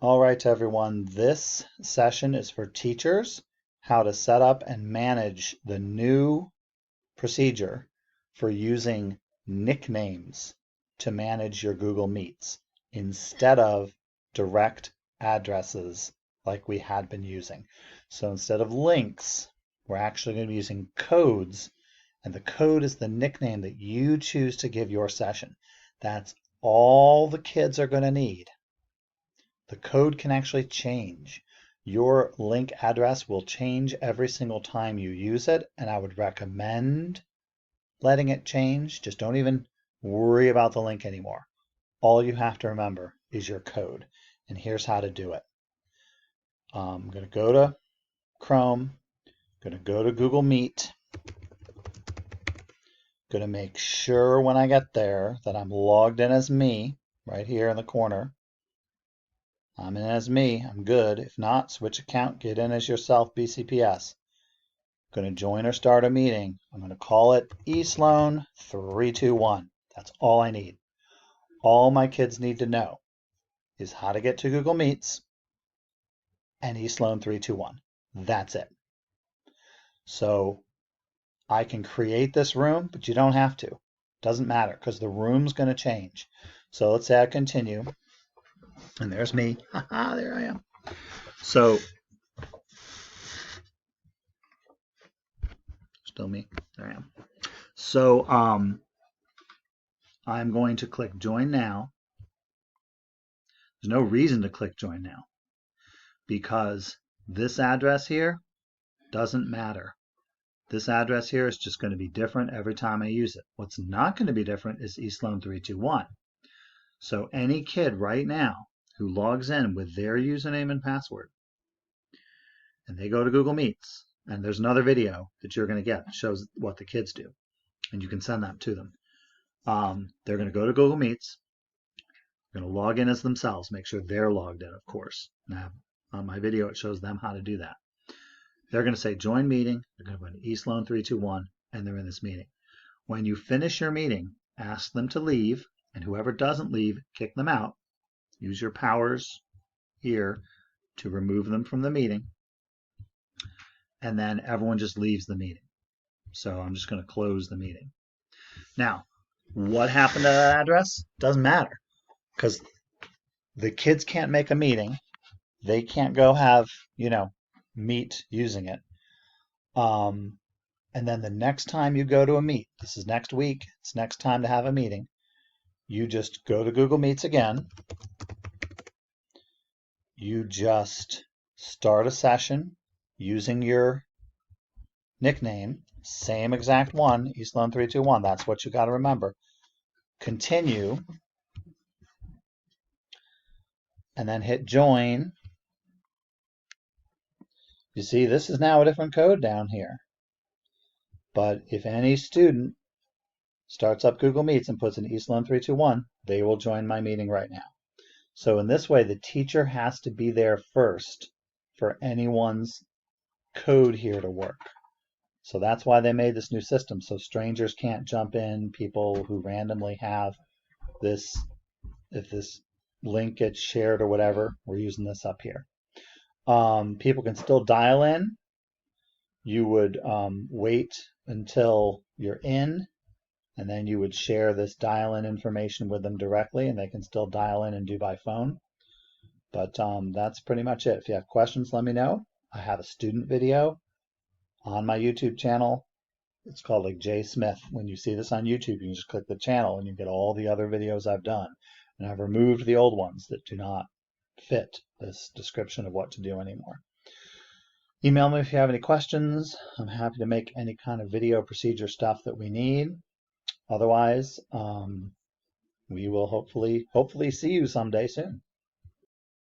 All right, everyone, this session is for teachers, how to set up and manage the new procedure for using nicknames to manage your Google Meets instead of direct addresses like we had been using. So instead of links, we're actually going to be using codes, and the code is the nickname that you choose to give your session. That's all the kids are going to need. The code can actually change. Your link address will change every single time you use it, and I would recommend letting it change. Just don't even worry about the link anymore. All you have to remember is your code, and here's how to do it. I'm going to go to Chrome, going to go to Google Meet, going to make sure when I get there that I'm logged in as me right here in the corner. I'm in as me, I'm good. If not, switch account, get in as yourself, BCPS. I'm going to join or start a meeting. I'm going to call it eSloan 321. That's all I need. All my kids need to know is how to get to Google Meets and eSloan 321. That's it. So I can create this room, but you don't have to. Doesn't matter because the room's going to change. So let's say I continue. And there's me. Haha, there I am. So still me. There I am. So I'm going to click join now. There's no reason to click join now because this address here doesn't matter. This address here is just going to be different every time I use it. What's not going to be different is eSloan 321. So any kid right now who logs in with their username and password and they go to Google Meets, and there's another video that you're going to get that shows what the kids do, and you can send that to them. They're going to go to Google Meets. They're going to log in as themselves, make sure they're logged in, of course. Now, on my video, it shows them how to do that. They're going to say join meeting. They're going to go to eSloan 321, and they're in this meeting. When you finish your meeting, ask them to leave, and whoever doesn't leave, kick them out. Use your powers here to remove them from the meeting, and then everyone just leaves the meeting. So I'm just going to close the meeting. Now, what happened to that address? Doesn't matter because the kids can't make a meeting. They can't go have, meet using it. And then the next time you go to a meet, this is next week, it's next time to have a meeting, you just go to Google Meets again. You just start a session using your nickname, same exact one, eSloan 321. That's what you got to remember. Continue, and then hit join. You see, this is now a different code down here. But if any student starts up Google Meets and puts in eSloan 321, they will join my meeting right now. So in this way, the teacher has to be there first for anyone's code here to work. So that's why they made this new system, so strangers can't jump in, people who randomly have this, if this link gets shared or whatever, we're using this up here. People can still dial in. You would wait until you're in, and then you would share this dial-in information with them directly, and they can still dial in and do by phone. But that's pretty much it. If you have questions, let me know. I have a student video on my YouTube channel. It's called like Jay Smith. When you see this on YouTube, you can just click the channel and you get all the other videos I've done. And I've removed the old ones that do not fit this description of what to do anymore. Email me if you have any questions. I'm happy to make any kind of video procedure stuff that we need. Otherwise, we will hopefully see you someday soon.